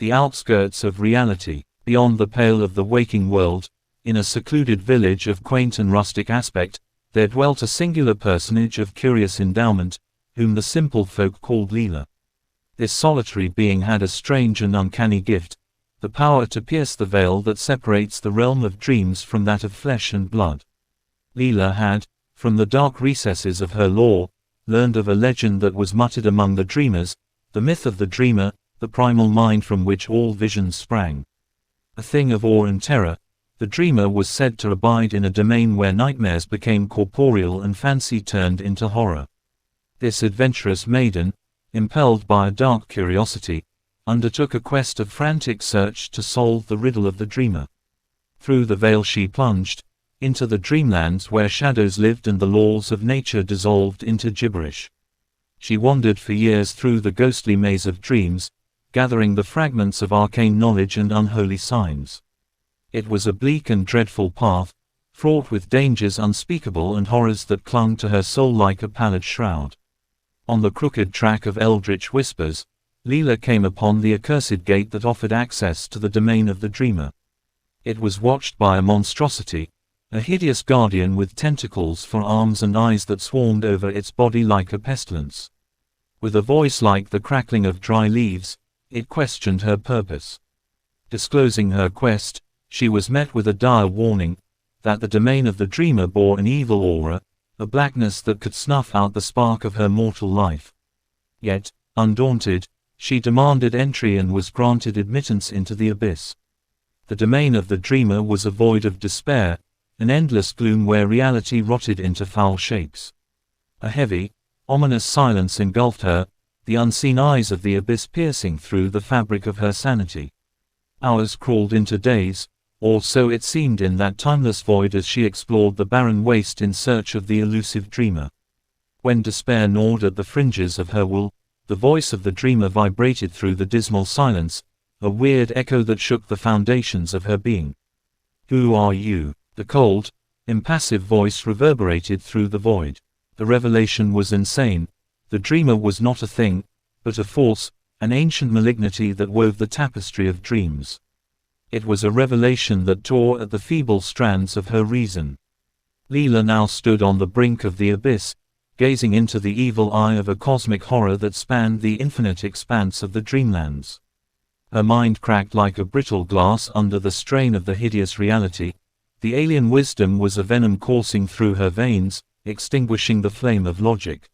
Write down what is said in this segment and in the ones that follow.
the outskirts of reality, beyond the pale of the waking world, in a secluded village of quaint and rustic aspect, there dwelt a singular personage of curious endowment, whom the simple folk called Lila. This solitary being had a strange and uncanny gift, the power to pierce the veil that separates the realm of dreams from that of flesh and blood. Lila had, from the dark recesses of her lore, learned of a legend that was muttered among the dreamers, the myth of the dreamer, the primal mind from which all visions sprang. A thing of awe and terror, the dreamer was said to abide in a domain where nightmares became corporeal and fancy turned into horror. This adventurous maiden, impelled by a dark curiosity, undertook a quest of frantic search to solve the riddle of the dreamer. Through the veil she plunged, into the dreamlands where shadows lived and the laws of nature dissolved into gibberish. She wandered for years through the ghostly maze of dreams, gathering the fragments of arcane knowledge and unholy signs. It was a bleak and dreadful path, fraught with dangers unspeakable and horrors that clung to her soul like a pallid shroud. On the crooked track of eldritch whispers, Lila came upon the accursed gate that offered access to the domain of the dreamer. It was watched by a monstrosity, a hideous guardian with tentacles for arms and eyes that swarmed over its body like a pestilence. With a voice like the crackling of dry leaves, it questioned her purpose. Disclosing her quest, she was met with a dire warning, that the domain of the dreamer bore an evil aura, a blackness that could snuff out the spark of her mortal life. Yet, undaunted, she demanded entry and was granted admittance into the abyss. The domain of the dreamer was a void of despair, an endless gloom where reality rotted into foul shapes. A heavy, ominous silence engulfed her, the unseen eyes of the abyss piercing through the fabric of her sanity. Hours crawled into days, or so it seemed in that timeless void as she explored the barren waste in search of the elusive dreamer. When despair gnawed at the fringes of her will, the voice of the dreamer vibrated through the dismal silence, a weird echo that shook the foundations of her being. "Who are you?" The cold, impassive voice reverberated through the void. The revelation was insane. The dreamer was not a thing, but a force, an ancient malignity that wove the tapestry of dreams. It was a revelation that tore at the feeble strands of her reason. Lila now stood on the brink of the abyss, gazing into the evil eye of a cosmic horror that spanned the infinite expanse of the dreamlands. Her mind cracked like a brittle glass under the strain of the hideous reality. The alien wisdom was a venom coursing through her veins, extinguishing the flame of logic.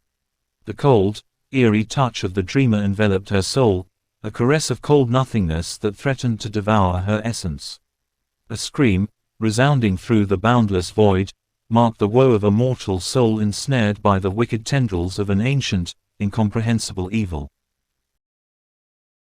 The cold, eerie touch of the dreamer enveloped her soul, a caress of cold nothingness that threatened to devour her essence. A scream, resounding through the boundless void, marked the woe of a mortal soul ensnared by the wicked tendrils of an ancient, incomprehensible evil.